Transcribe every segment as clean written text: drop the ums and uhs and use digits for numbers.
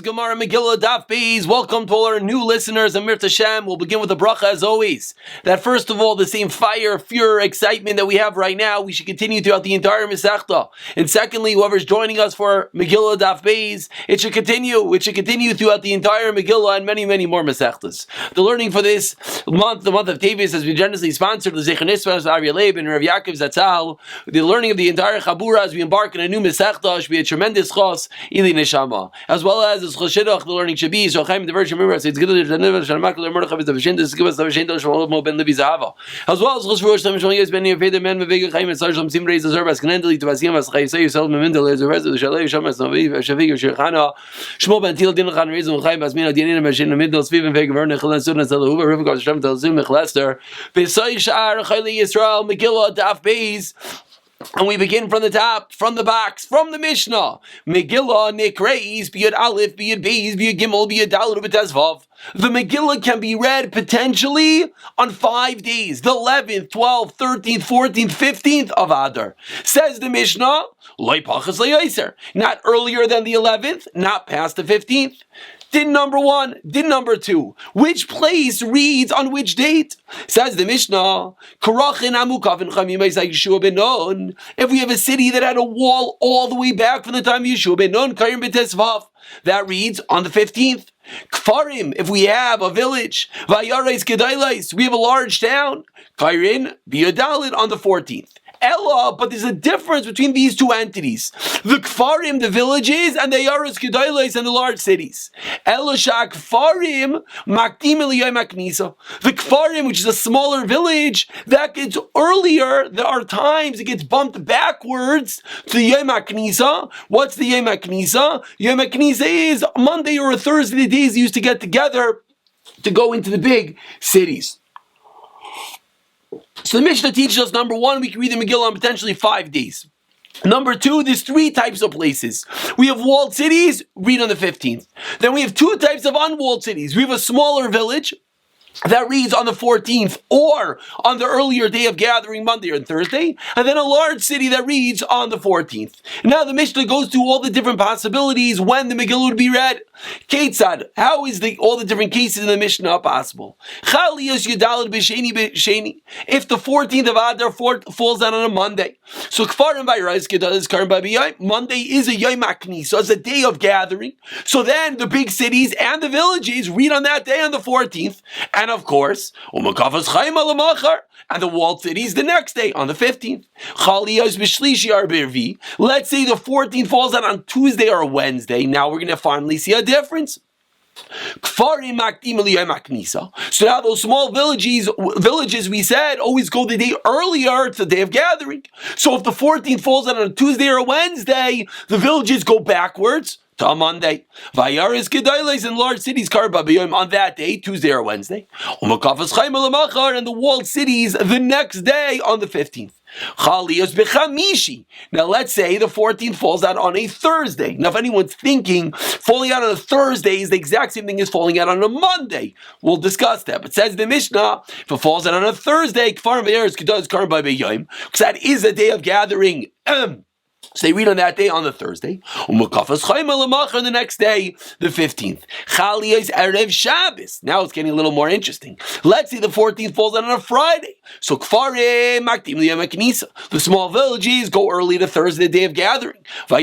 Today's Gemara Megillah Daf Beis. Welcome to all our new listeners. Amir Tashem. We'll begin with a bracha as always. That first of all, the same fire, fear, excitement that we have right now, we should continue throughout the entire Masechta. And secondly, whoever's joining us for Megillah Daf Beis, it should continue. It should continue throughout the entire Megillah and many, many more Masechtas. The learning for this month, the month of Tevis, has been generously sponsored by Zechon Nisras, Aryeh Leib, and Rav Yaakov Zatzal. The learning of the entire Chabura as we embark on a new Masechta should be a tremendous chos, Ili Neshama. As well as Choshidach, the learning should be so Chaim the Virgin Mirror. It's good to Shanamakal Murdechav the Vishin, this give us the Vishin Shmuel Ben Levi Zahava. As well as Choshvush Tam Shmuel Ben Yefed Men Vega Chaim and Sarsham Sim Reis the Zerbas Kanendli to Vasim as Chai say yourself Memendel as the rest of the Shalei Shamas Navi Shavig Shechana Shmuel Ben Til Din Khan Reis and Chaim Basmina Dinin Mashin Middle Steven Vega Verne Khalan Sunan Salahuva Rivka Shem Tel Zim Lester Besai Shar Chayli Yisrael Megillah Daf Beis. And we begin from the top, from the box, from the Mishnah. Megillah, Nikreis, Biyad Aleph, Biyad Beis, Biyad Gimel, Biyad Dalet, Biyad Tezvav. The Megillah can be read potentially on 5 days. The 11th, 12th, 13th, 14th, 15th of Adar. Says the Mishnah, Loi Pachas Le'yaiser. Not earlier than the 11th, not past the 15th. Din number 1, din number 2. Which place reads on which date? Says the Mishnah, if we have a city that had a wall all the way back from the time of Yeshua ben Nun, that reads on the 15th. Kfarim, if we have a village, we have a large town, Kairin, Biyadalit on the 14th. Ella, but there's a difference between these two entities. The Kfarim, the villages, and the Yaros Kedailes and the large cities. Ella Shak Kfarim, Makdim Eliyay Maknisa. The Kfarim, which is a smaller village, that gets earlier. There are times it gets bumped backwards to the Yom HaKnisa. What's the Yom HaKnisa? Yom HaKnisa is a Monday or a Thursday, the days they used to get together to go into the big cities. So the Mishnah teaches us, number 1, we can read the Megillah on potentially 5 days. Number 2, there's 3 types of places. We have walled cities, read on the 15th. Then we have 2 types of unwalled cities. We have a smaller village that reads on the 14th or on the earlier day of gathering, Monday or Thursday, and then a large city that reads on the 14th. Now the Mishnah goes through all the different possibilities when the Megillah would be read. Ketzad, how is all the different cases in the Mishnah possible? If the 14th of Adar falls out on a Monday, so Monday is a Yom HaKnisa, so it's a day of gathering. So then the big cities and the villages read on that day on the 14th, and of course, and the walled cities the next day on the 15th. Let's say the 14th falls out on Tuesday or Wednesday. Now we're going to finally see a difference. So now those small villages we said always go the day earlier to the day of gathering. So if the 14th falls out on a Tuesday or a Wednesday, the villages go backwards to Monday. Vayaris Kedailes in large cities on that day, Tuesday or Wednesday. And the walled cities the next day on the 15th. Now let's say the 14th falls out on a Thursday. Now if anyone's thinking falling out on a Thursday is the exact same thing as falling out on a Monday, we'll discuss that. But says the Mishnah, if it falls out on a Thursday, because that is a day of gathering. So they read on that day on the Thursday. And the next day, the 15th. Now it's getting a little more interesting. Let's say the 14th falls on a Friday. So the small villages go early to Thursday, the day of gathering. Now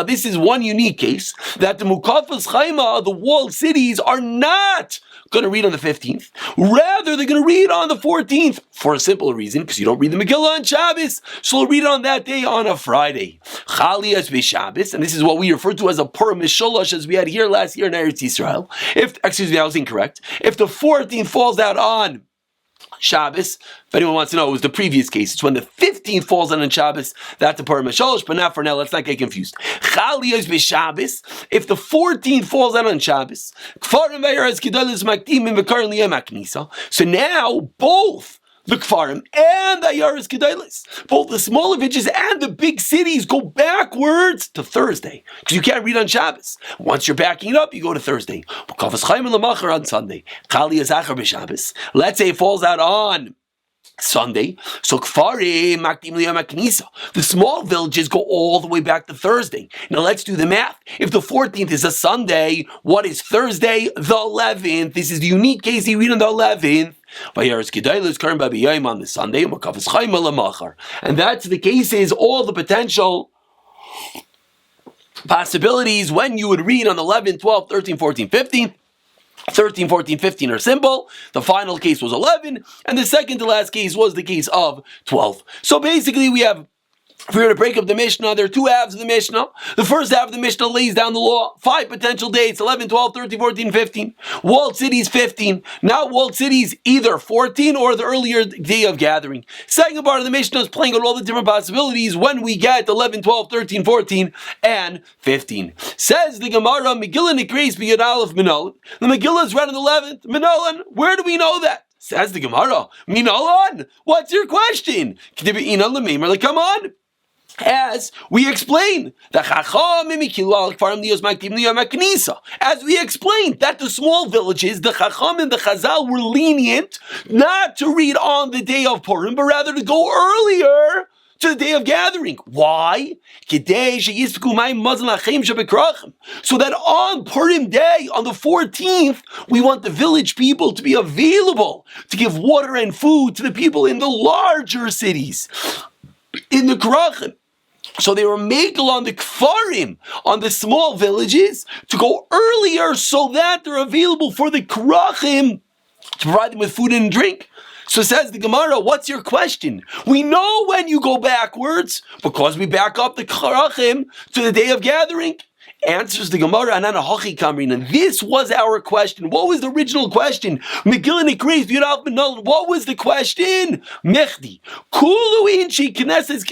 this is one unique case that the Mukafas Chaima, the walled cities, are not going to read on the 15th. Rather, they're going to read on the 14th for a simple reason, because you don't read the Megillah on Shabbos, so they'll read it on that day on a Friday. Chaliyas b'Shabbos, and this is what we refer to as a Purim Misholosh, as we had here last year in Eretz Yisrael. I was incorrect. If the 14th falls out on Shabbos, if anyone wants to know, it was the previous case. It's when the 15th falls on Shabbos, that's the Purim HaShalosh, but not for now, let's not get confused. Chaliyos b'Shabbos, if the 14th falls out on Shabbos, so now both the Kfarim and the Ayaris Kedailis, both the smaller villages and the big cities go backwards to Thursday, because you can't read on Shabbos. Once you're backing it up, you go to Thursday. On Sunday. Let's say it falls out on Sunday. So Kfarim Makdim Liyom HaKnisa. The small villages go all the way back to Thursday. Now let's do the math. If the 14th is a Sunday, what is Thursday? The 11th. This is the unique case you read on the 11th. On the Sunday, and that's the case is all the potential possibilities when you would read on 11, 12, 13, 14, 15. 13, 14, 15 are simple. The final case was 11, and the second to last case was the case of 12. So basically we have, if we were to break up the Mishnah, there are two halves of the Mishnah. The first half of the Mishnah lays down the law. 5 potential dates, 11, 12, 13, 14, 15. Walled cities, 15. Now walled cities, either 14 or the earlier day of gathering. Second part of the Mishnah is playing out all the different possibilities when we get 11, 12, 13, 14, and 15. Says the Gemara, Megillah Nikreis B'Yud Aleph Minolan. The Megillah is read on the 11th. Minolan, where do we know that? Says the Gemara, Minolan, what's your question? Come on. As we explained, as we explained that the small villages, the Chacham and the Chazal were lenient not to read on the day of Purim, but rather to go earlier to the day of gathering. Why? So that on Purim day, on the 14th, we want the village people to be available to give water and food to the people in the larger cities, in the Krachim. So they were makel on the kfarim, on the small villages, to go earlier so that they're available for the krachim to provide them with food and drink. So says the Gemara, what's your question? We know when you go backwards, because we back up the krachim to the day of gathering. Answers the Gemara, and this was our question. What was the original question? Megillah Nikreis B'Yud Aleph Minolan. What was the question? Mechdi. Kulu Anshei Knesset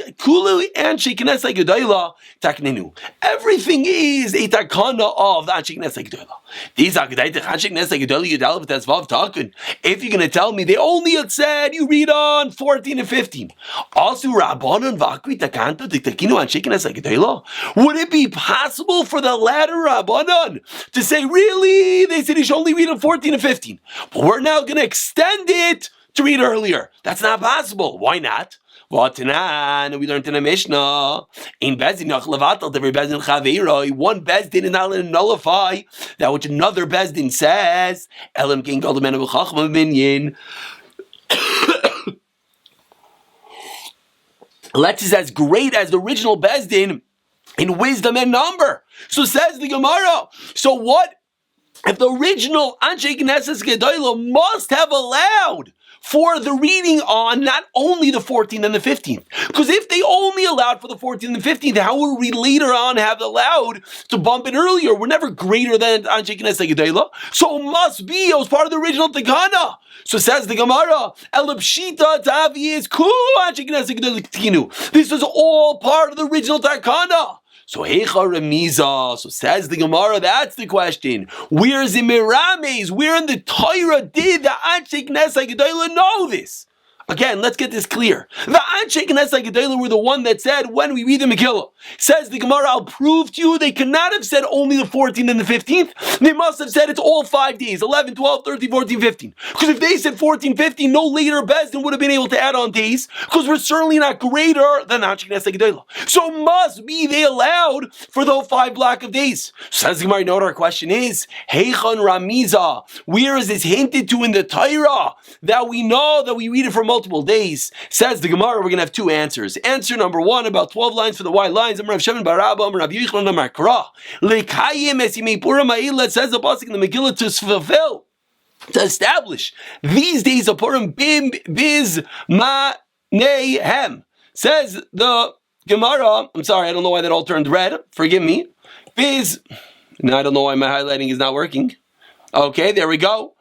Gedolah Taknenu. Everything is a takana of the Anshei Knesset Gedolah. These are Anshei Knesset Gedolah Yud Aleph Tesvav Takun. If you're going to tell me they only had said you read on 14 and 15. Also Rabbanon V'Akri Takanto Tiktakinu Anshei Knesset Gedolah. Would it be possible for the latter Rabbanon to say, really, they said you should only read on 14 and 15, but we're now going to extend it to read earlier? That's not possible. Why not? We learned in the Mishnah, in Bezdin Nachlevatal, every Bezdin Chaveiroi, one Bezdin is not going to nullify that which another Bezdin says. Elam King Goldaman of Chachma Minyan. Let's is as great as the original Bezdin in wisdom and number. So says the Gemara. So what if the original Anshei Knesset Gedolah must have allowed for the reading on not only the 14th and the 15th? Because if they only allowed for the 14th and the 15th, how would we later on have allowed to bump it earlier? We're never greater than Anshei Knesset Gedolah. So it must be, it was part of the original Takana. So says the Gemara, Elabshita Tavi is Kulu Anshei Knesset Gedolah Tikinu. This is all part of the original Takana. So Heicha Remiza. So says the Gemara, that's the question. Where's in Mirames? Where in the Torah did the Anshei Knesset Gedolah know this? Again, let's get this clear. The Anshei Knesset Gedolah were the one that said, when we read the Megillah, says the Gemara, I'll prove to you, they could not have said only the 14th and the 15th. They must have said it's all 5 days, 11, 12, 13, 14, 15. Because if they said 14, 15, no later Bezdin would have been able to add on days, because we're certainly not greater than Anshei Knesset Gedolah. So must be they allowed for those 5 block of days. Says the Gemara, you know what our question is? Heichon Ramiza. Where is this hinted to in the Torah that we know that we read it from multiple days? Says the Gemara, we're going to have 2 answers. Answer number 1, about 12 lines for the white lines. Rav Shimon bar Abba, Rav Yochanan bar Kara. Lekayim esimei Purim ha'ila, says the pasuk in the Megillah, to fulfill, to establish these days of Purim, biz manehem. Says the Gemara, I'm sorry, I don't know why that all turned red. Forgive me. Biz, now I don't know why my highlighting is not working. Okay, there we go.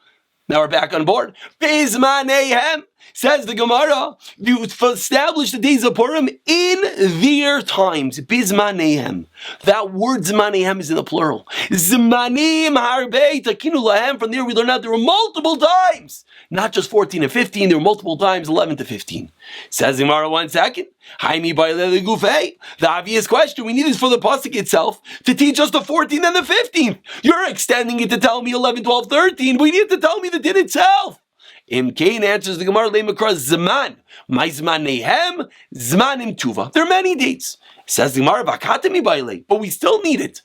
Now we're back on board. Bizmanehem, says the Gemara, you establish the days of Purim in their times. Bizmanehem. That word Zmanehem is in the plural. Zmanim harbe takinu lahem. From there we learn out there were multiple times. Not just 14 and 15, there were multiple times 11 to 15. Says the Gemara, 1 second. The obvious question, we need this for the pasuk itself to teach us the 14th and the 15th. You're extending it to tell me 11, 12, 13. We need to tell me the din itself. Imkain answers the Gemara Lemakra Zman. My Zmanehem, Zmanim Tuva. There are many dates. Says the Gemara, but we still need it.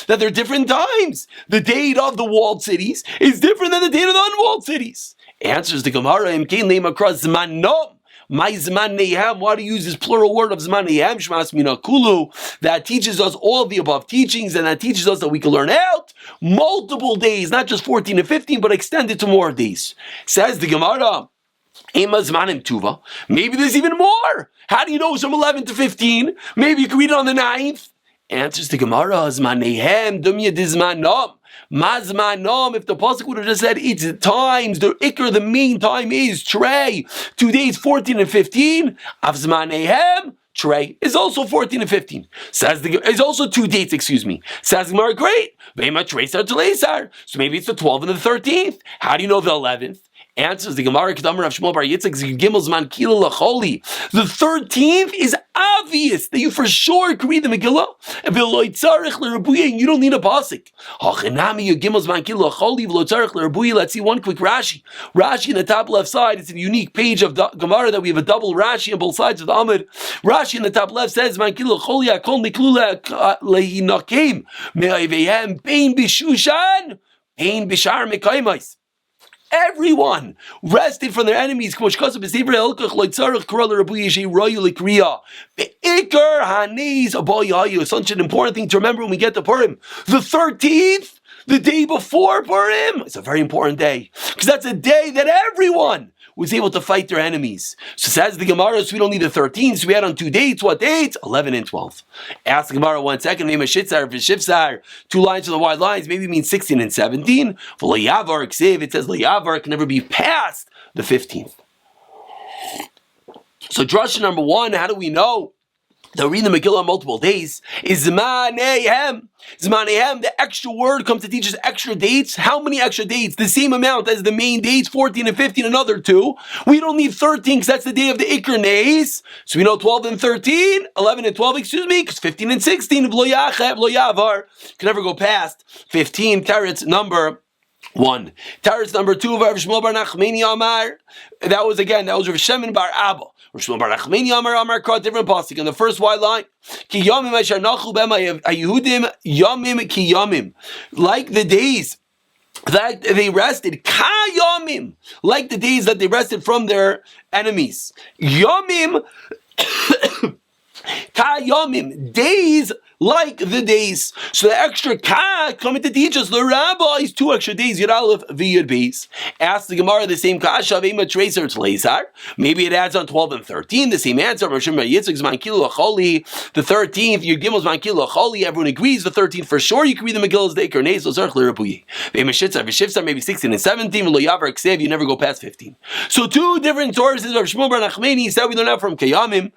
That they're different times. The date of the walled cities is different than the date of the unwalled cities. Answers the Gemara, my Zmanehem, why do you use this plural word of Zmanehem? Shmas Mina Kulu, that teaches us all of the above teachings, and that teaches us that we can learn out multiple days, not just 14 and 15, but extend it to more days. Says the Gemara, maybe there's even more. How do you know it's from 11 to 15? Maybe you can read it on the 9th. Answers the Gemara, Zmanehem, Dumya Dizmanom. Mazmanom, if the pasuk would have just said it's times, the ikr, the mean time is Trey. 2 days, 14 and 15. Avzmanehem, Trey is also 14 and 15. Is also 2 dates, excuse me. Says the Gemara, great. Bema Trey Sar to Leisar. So maybe it's the 12th and the 13th. How do you know the 11th? Answers the Gemara, Kedamar of Shmuel Bar Yitzchak, Gimel Zman Kila Lacholi. The 13th is obvious that you for sure can read the Megillah, and you don't need a pasuk. Let's see one quick Rashi. Rashi in the top left side, it's a unique page of the Gemara that we have a double Rashi on both sides of the Amud. Rashi in the top left says, Man Kila Choli Akol Miklula Lehinakim Me'avehem Pein Bishushan Pein Bishar Mekaimais. Everyone rested from their enemies. Such an important thing to remember when we get to Purim. The 13th, the day before Purim, it's a very important day, because that's a day that everyone was able to fight their enemies. So says the Gemara, so we don't need the 13th, so we had on 2 dates. What dates? 11 and 12. Ask the Gemara 1 second, name a shitzar, v'shivsar, 2 lines to the wide lines, maybe it means 16 and 17. For Layavar, ksiv, it says Layavar can never be past the 15th. So drasha number 1, how do we know that read the Megillah on multiple days is Zmanehem. Zmanehem, the extra word comes to teach us extra dates. How many extra dates? The same amount as the main dates, 14 and 15, another 2. We don't need 13 because that's the day of the Iker Neis. So we know 12 and 13, 11 and 12, because 15 and 16, Lo Yavar, can never go past 15. Teretz number 1. Teretz number 2 of Rav Shmuel Bar Nachmani Amar. That was Rav Shemin Bar Abba. Rav Shmuel Bar Nachmani Amar caught different pasuk in the first wide line. Ki yamim asher nachu b'em haYehudim yamim ki yamim, like the days that they rested, ka yamim, like the days that they rested from their enemies. Yamim, ka yamim, days like the days. So the extra ka coming to teach us the rabbis 2 extra days. Yud Aleph v'Yud Beis. Ask the Gemara the same kasha v'ema tracer tzleizar. Maybe it adds on 12 and 13 the same answer. The 13th Yud Gimel Zman Kilo Choli. Everyone agrees the 13th for sure. You can read the Megillah's the Iker Neis Zarch L'Rabuyi. V'ema shitzar v'shivsar maybe 16 and 17. V'lo Yavar Ksev, you never go past 15. So 2 different sources. Rav Shmuel Bar Nachmani said we learn out from Kayamim.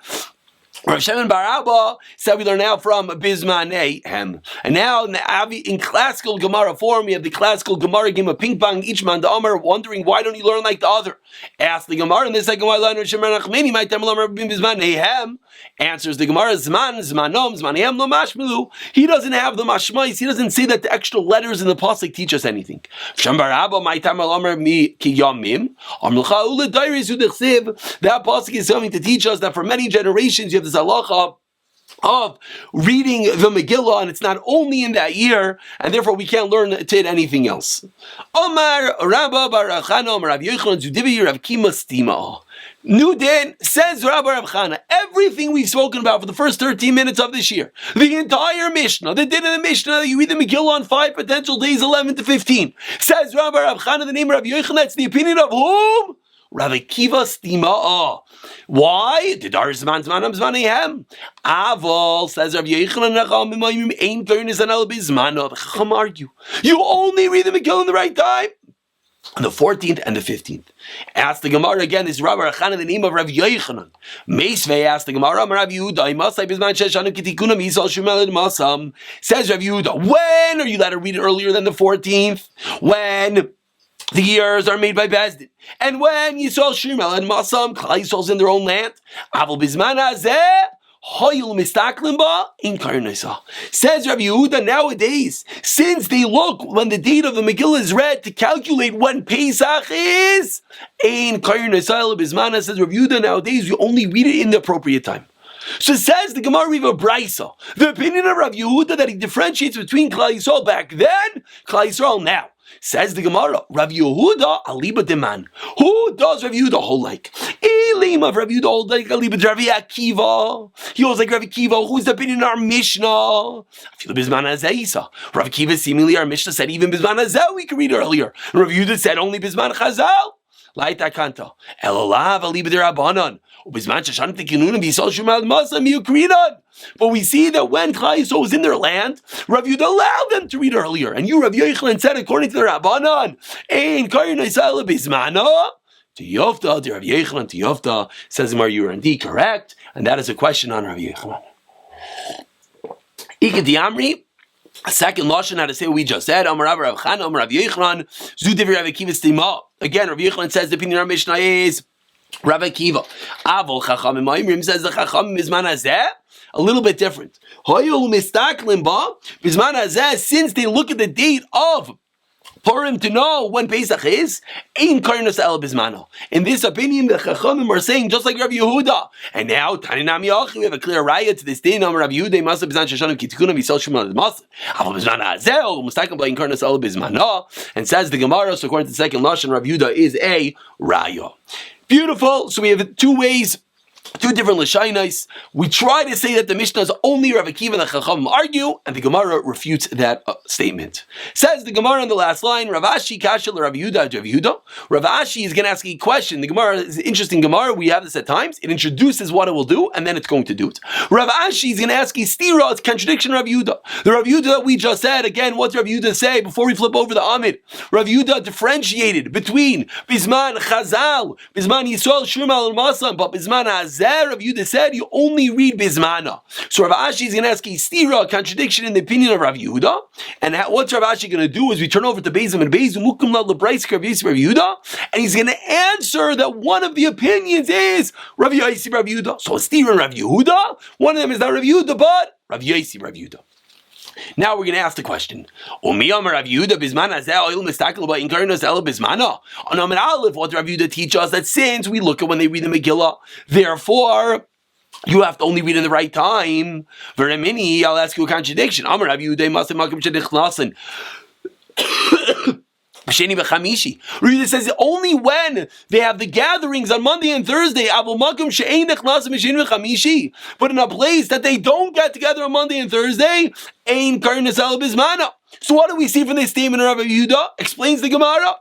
Rav Shemin Bar Abba said we learn now from Bizmanehem. And now in classical Gemara form, we have the classical Gemara game of ping pong, each man the Amar, wondering why don't you learn like the other? Ask the Gemara in the second one line, Rav Shemin Nachmani, my time Bizmanehem. Answers the Gemara, Zmanom, Zmanehem lo mashmilu. He doesn't have the mashmais. He doesn't say that the extra letters in the pasuk teach us anything. Shemin Bar Abba, my time mi ki yamim. Amlucha ule dairis udechsiv. That pasuk is coming to teach us that for many generations you have this halacha of reading the Megillah, and it's not only in that year, and therefore we can't learn it anything else. Omar Rabba Bar Chana Omar Rav Yochanan Zudibi Rav Kima Stima. New din, says Rabbi Rav Chana, everything we've spoken about for the first 13 minutes of this year, the entire Mishnah, the din of the Mishnah, you read the Megillah on 5 potential days, 11 to 15, says Rabbi Rav Chana, the name of Rav Yochanan, that's the opinion of whom? Rav Akiva Stima. Why? Didar Zman Zmanam Zmanehem. Aval, says Rav Yochanan, ain't fairness and al bizmano. The Chacham argue. You only read the Megillah in the right time. On the 14th and the 15th. Ask the Gemara again, is Rabbi Rachana the name of Rav Yochanan? Meisvei asked the Gemara, Rav Yehuda, Masai Bizman Sheshanu Kitikunam Yisal Shumel Masam. Says Rav Yehuda, when are you allowed to read it earlier than the 14th? When the years are made by Bezdin. And when Yisrael Shimel and Masam, Klal Yisrael's in their own land, Aval Bizman Hazeh, Hoyul mistaklimba in karnasa. Says Rabbi Yehuda, nowadays, since they look when the date of the Megillah is read to calculate when Pesach is, in karnasa bismana, says Rabbi Yehuda, nowadays you only read it in the appropriate time. So says the Gemara Riva Braisa, the opinion of Rabbi Yehuda that he differentiates between Klal Yisrael back then, Klal Yisrael now. Says the Gemara, Rabbi Yehuda aliba deman. Who does Rabbi Yehuda hold like? Elim of Rabbi Yehuda hold like aliba Rabbi Akiva. He holds like Rabbi Akiva. Who's the opinion in our Mishnah? I feel Bisman Hazaisa. Rabbi Akiva seemingly our Mishnah said even Bisman Hazel we could read earlier. Rabbi Yehuda said only Bisman Chazal. Laita kanta. Elolav aliba derabanan. But we see that when Klal Yisrael was in their land, Rav Yehuda allowed them to read earlier. And you, Rav Yochanan, said according to the Rabbanan, Ein Kayin Yisrael Bismana. To Yofta, to Rav Yochanan, to Yofta, says Gemara, you are indeed correct. And that is a question on Rav Yochanan. Ikadi Amri. A second lashon how to say what we just said. Amar Rav Chana, Amar Rav Yochanan, Zudiv Rav Akiva Stima. Again, Rav Yochanan says the opinion of our Mishnah is Rav Akiva. Avol Chachamim Ma'imrim says the Chachamim Bisman Hazeh a little bit different. Hoyol Mistaklim Ba Bisman Hazeh, since they look at the date of Purim to know when Pesach is, Ein Karnas El Bismano. In this opinion, the Chachamim are saying just like Rabbi Yehuda. And now, Taninam Yochi, we have a clear raya to this day. Now, Rabbi Yehuda must have Bizan Shashanim Kitikuna Bisal Shemon Mas. Aval Bismana Hazel, Mustakim Ba Ein Karnas El Bismano. And says the Gemara, so according to the second lashon, Rabbi Yehuda is a raya. Beautiful. So we have two ways, two different lashonos. We try to say that the Mishnah is only Rav Akiva and the Chachamim argue, and the Gemara refutes that statement. Says the Gemara on the last line, Rav Ashi Kashel Rav Yehuda Rav Yehuda. Rav Ashi is going to ask a question. The Gemara is an interesting Gemara. We have this at times. It introduces what it will do, and then it's going to do it. Rav Ashi is going to ask a stira, it's contradiction Rav Yehuda. The Rav Yehuda that we just said, again, what did Rav Yehuda say before we flip over the Amid? Rav Yehuda differentiated between Bisman Chazal, Bisman Yisrael Shum al Masam, but Bisman Hazeh, Rav Yehuda said you only read Bismana. So Rav Ashi is going to ask a stira, a contradiction in the opinion of Rav Yehuda. And what's Rav Ashi going to do is we turn over to Bezim and Bezim, Mukum La Lebraisa Rav Yehuda, and he's going to answer that one of the opinions is Rav Yosi Rav Yehuda. So a stira and Rav Yehuda, one of them is not Rav Yehuda, but Rav Yosi Rav Yehuda. Now we're going to ask the question. On Amar Aleph, what Rav Yehuda teach us that since we look at when they read the Megillah, therefore you have to only read in the right time. Veramini, I'll ask you a contradiction. Amar Rav Yehuda must have makom. It says only when they have the gatherings on Monday and Thursday, but in a place that they don't get together on Monday and Thursday, so what do we see from this statement of Rabbi Yehuda? Explains the Gemara.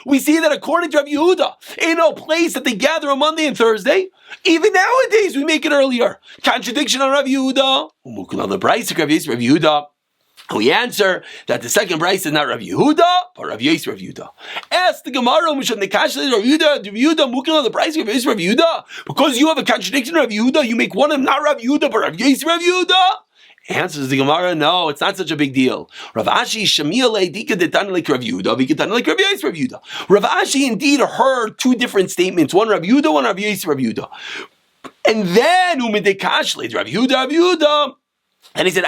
We see that according to Rabbi Yehuda, in a place that they gather on Monday and Thursday, even nowadays we make it earlier. Contradiction on Rabbi Yehuda. We answer that the second price is not Rav Yehuda, but Rav Yosef Rav Yehuda. Ask the Gemara, Rav Yehuda, Mukin on the price of Rav Yosef Rav Yehuda. Because you have a contradiction of Rav Yehuda, you make one of them not Rav Yehuda, but Rav Yosef Rav Yehuda. Answers the Gemara, no, it's not such a big deal. Rav Ashi Shamia Leidika Detan like Rav Yehuda, Viketan like Rav Yosef Rav Yehuda. Rav Ashi indeed heard two different statements, one Rav Yehuda, one Rav Yosef Rav Yehuda. And then Umidekashle, Rav Yehuda. And he said,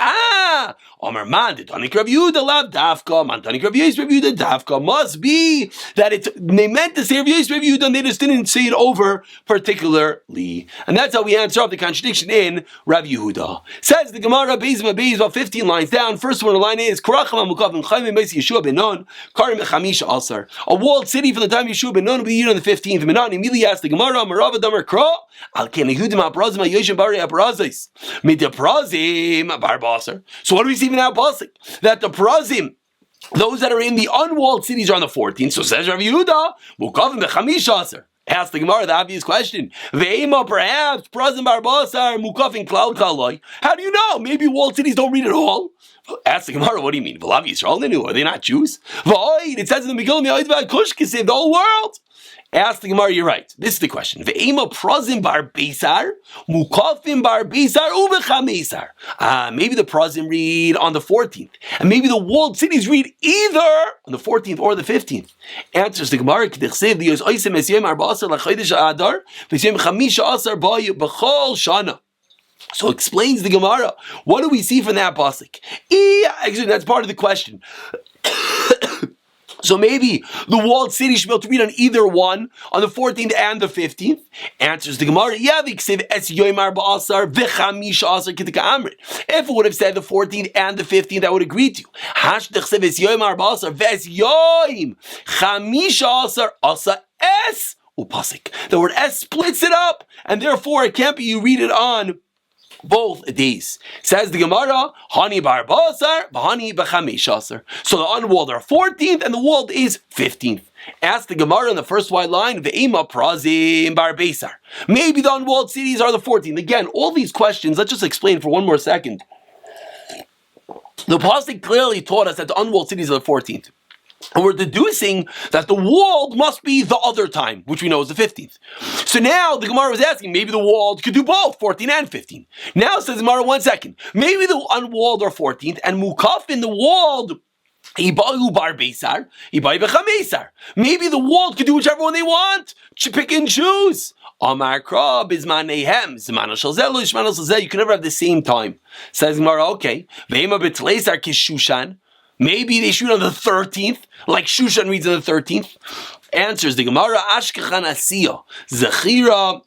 Omer man, the Tanik Rav Yehuda lav Dafka, man Tanik Rav Yosef Rav Yehuda Dafka. Must be that they meant to say Rav Yosef Rav Yehuda and they just didn't say it over particularly. And that's how we answer up the contradiction in Rav Yehuda. Says the Gemara, Beis, about 15 lines down. First one, the line is, a walled city from the time of Yeshua ben Nun will be the year on the 15th. Menon immediately asked the Gemara, Marava Damar Kra, Al Ken Yehudim Aprazim Yoshem Bari Aprazis. Midaprazim Barbasar. So what do we see now, Pasik? That the Prazim, those that are in the unwalled cities, are on the 14th. So says Rav Yehuda, Mukavim Bechamishaser. Ask the Gemara the obvious question. Ve'ema perhaps Prazim Barbasar Mukavim Cloud Kaloi. How do you know? Maybe walled cities don't read at all. Ask the Gemara, what do you mean? V'lav Yisrael Ninu, are they not Jews? V'oid, it says in the Megillah, the whole world. Ask the Gemara, you're right. This is the question. Ve'ema prazim bar beisar, mukafim bar beisar, ubechamesar. Maybe the prazim read on the 14th, and maybe the walled cities read either on the 14th or the 15th. Answers the Gemara, k'dechsev liyos oisem es yom arba asar l'chodesh adar, v'yom chamisha asar b'chol shana. So explains the Gemara. What do we see from that pasuk? Actually, that's part of the question. So maybe the walled city should be able to read on either one, on the 14th and the 15th. Answers the Gemara, if it would have said the 14th and the 15th, I would agree to you. The word S splits it up, and therefore it can't be you read it on both days. Says the Gemara, Hani bar basar, Hani b'chameshasar. So the unwalled are 14th and the walled is 15th. Ask the Gemara in the first white line, Ve'ema prazim bar basar. Maybe the unwalled cities are the 14th. Again, all these questions, let's just explain for one more second. The pasuk clearly taught us that the unwalled cities are the 14th. And we're deducing that the walled must be the other time, which we know is the 15th. So now the Gemara was asking, maybe the walled could do both, 14 and 15. Now says the Gemara, 1 second. Maybe the unwalled are 14th, and mukaf in the walled, ibayu bar beisar, ibayu bechamesar. Maybe the walled could do whichever one they want. Pick and choose. Amar Kra bizmanehem zman shel zeh lo zman shel zeh. You can never have the same time. Says the Gemara, okay. Ve'ema betleisar kishushan. Maybe they shoot on the 13th, like Shushan reads on the 13th. Answers the Gemara, Ashkechan Asiya, Zechira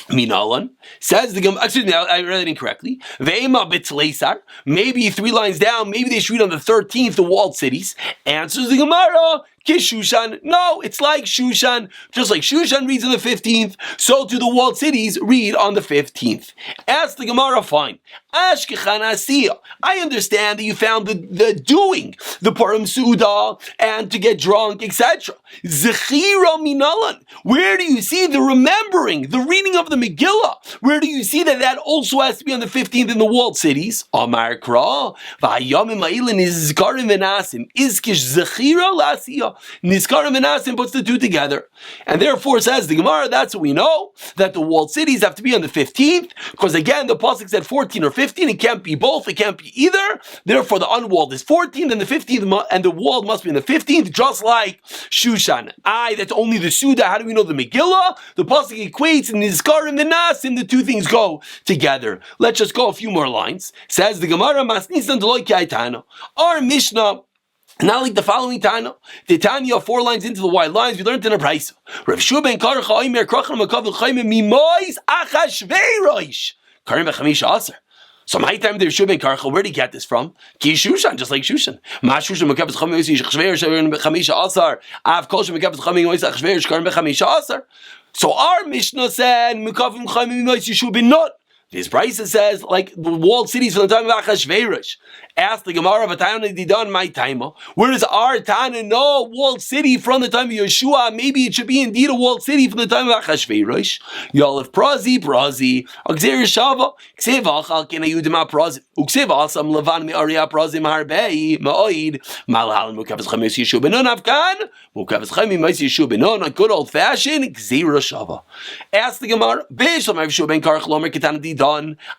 Minalan. Says the Gemara, excuse me, I read it incorrectly. Ve'ema B'tleisar. Maybe 3 lines down, maybe they shoot on the 13th, the walled cities. Answers the Gemara, Kishushan. No, it's like Shushan. Just like Shushan reads on the 15th, so do the walled cities read on the 15th. Ask the Gemara, fine. Ashkechan Asiya. I understand that you found the doing, the Purim Suda, and to get drunk, etc. Zechira Minalan. Where do you see the remembering, the reading of the Megillah? Where do you see that also has to be on the 15th in the walled cities? Amar Kra. V'hayamim ha'ilin nizkarim v'nasim. Izkish zechira la'asiya. Nizkarim v'nasim puts the two together. And therefore says the Gemara, that's what we know, that the walled cities have to be on the 15th, because again, the pasuk said 14 or 15, it can't be both, it can't be either. Therefore the unwalled is 14th, and the 15th, and the walled must be in the 15th, just like Shushan. That's only the Suda. How do we know the Megillah? The pasuk equates in Nizkarim v'nasim, the two things go together. Let's just go a few more lines. Says the Gemara, Masnisan Deloy Kaitana. Our Mishnah, not like the following Tana. The Tanya, 4 lines into the wide lines, we learned in a price. Rav Shua ben Karcha Omer Krachan Makav L'Chaim Mimois Achashveirosh Karim B'Chamisha Aser. So my time there Shua ben Karcha, where did he get this from? Ki Shushan, just like Shushan. Ma Shushan Makav L'Chaim Mimois Achashveirosh Karim B'Chamisha Aser. Av Kol Shum Makav L'Chaim Mimois Achashveirosh Karim B'Chamisha Aser. So our Mishnah said Makav L'Chaim Mimois Yeshua ben Not. His Brisa says, like the walled cities from the time of Achashverosh. Ask the Gemara, my time. Where does our Tana know walled city from the time of Yeshua? Maybe it should be indeed a walled city from the time of Achashverosh. Yalef Prazi, Akzer Shava, Kseva Achal Kena Yudima Prazi, Ukseva Asam Levan Me'aria Prazi Maharbei, Ma'oid, Malhal Mukavas Chamis Yeshua Benon Afghan, Mukavas Chamis Yeshua Benon, a good old fashioned Gzera Shava. Ask the Gemara, Bishlam Yeshua Ben Karch Lomer Ketana Didon.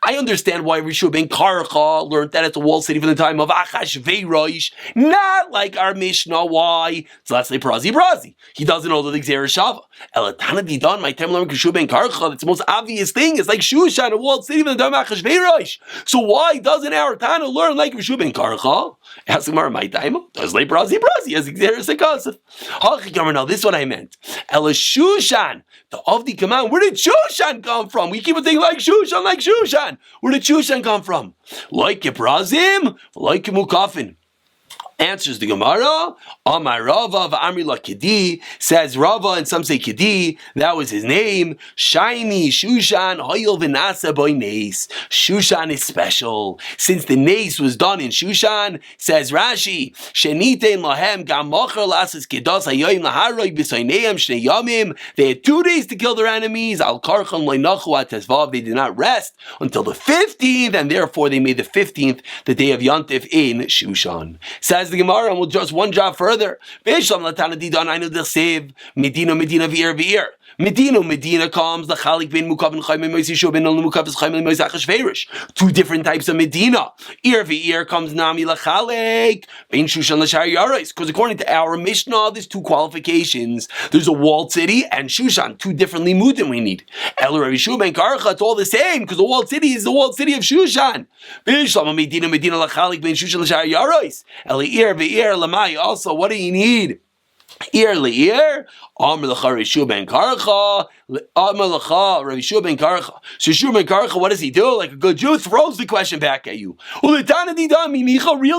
I understand why Yeshua Ben Karcha learned that it's a walled city from the time of Achashverosh, not like our Mishnah. Why? So let's say Prazi. He doesn't know the Gzera Shava. Elatana Didon, my time learning Yeshua Ben Karcha, that's the most obvious thing. It's like Shushan, a walled city from the time of Achashverosh. So why doesn't our Tana learn like Yeshua Ben Karcha? Ask Gemara, my time does like Prazi as Gzera Sekasif. Now this is what I meant. Ela Shushan, the of the command. Where did Shushan come from? We keep on thinking like Shushan. Where did Shushan come from? Like Brazim, like Mukafin. Answers the Gemara, Amar Rava v'Amri la Kedi, says Rava, and some say Kedi, that was his name. Shiny Shushan Hoyel v'Nasa boy Nes. Shushan is special. Since the Nes was done in Shushan, says Rashi, Shenitein lahem gam mocher lasas kedos hayoyim laharoi b'soineim shnei yamim. They had 2 days to kill their enemies. Al karchon loinachu at tezvav. They did not rest until the 15th, and therefore they made the 15th the day of Yontif in Shushan. Says Says the Gemara, and we'll just one job further. Medina comes the Chalik bin Mukav and Chaim Moisi Shub bin Mukav is Chaim Moisi Achashverosh. Two different types of Medina. Ear v'ear comes Nami Lachalik bin Shushan Lashar Yarais. Because according to our Mishnah, there's two qualifications. There's a walled city and Shushan, two different limudim we need. El Rav Yeshua ben Karcha, it's all the same because the walled city is the walled city of Shushan. Medina Lachalik bin Shushan Lashar Yarais. El ear v'ear Lamai. Also, what do you need? Ear le'ear, Amr l'cha Rav Yeshua ben Karcha, Amr l'cha Rav Yeshua ben Karcha. So Yeshua ben Karcha, what does he do? Like a good Jew, throws the question back at you. Really,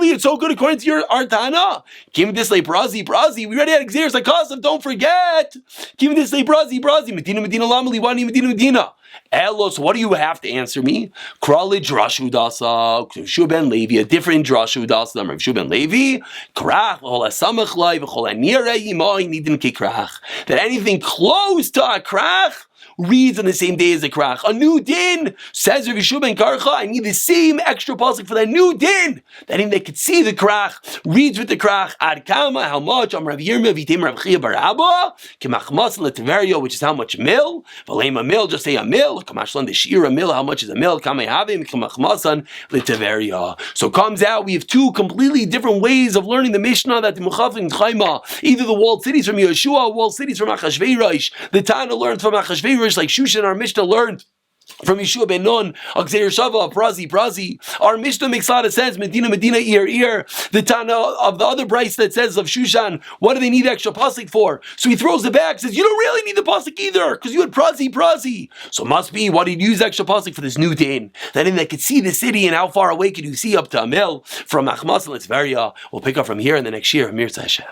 it's so good according to your Artana. Give me this like brazi. We already had Xeris like Kasav, don't forget. Give me this like brazi. Medina lamali, wani Medina. Elos, what do you have to answer me? Krali drashu dasa, Yeshua ben Levi, a different drashu dasa, Rav Yeshua ben Levi, krach, v'chol asamach lai, v'chol anirei yimoi, nidin ki krach. That anything close to a krach reads on the same day as a krach. A new din, says Rav Yeshua ben Karcha, I need the same extra pasuk for that new din. That even they could see the krach, reads with the krach, ad kama, how much, Rav Yirmiyah, v'tem Rav Chia bar Abba, k'machmas l'teverio, which is how much mil, v'leim a mil, just say a mil, k'mashlan the shir a mil, how much is a mil, k'may havim, k'machmasan l'teverio. So it comes out, we have two completely different ways of learning the Mishnah that the Mechafin Chayma, either the walled cities from Yeshua, walled cities from Achashverosh, the Tana learned from Achashverosh, like Shushan, our Mishnah learned from Yeshua ben Nun, Akzer Shava, Prazi. Our Mishnah makes a lot of sense. Medina, ear. The Tana of the other Bryce that says of Shushan, what do they need extra pasuk for? So he throws it back, says, you don't really need the pasuk either, because you had Prazi. So it must be what he'd use extra pasuk for this new din. That in they could see the city and how far away could you see up to Amel from Achmas and Litzveria. We'll pick up from here in the next year. Amir Hashem.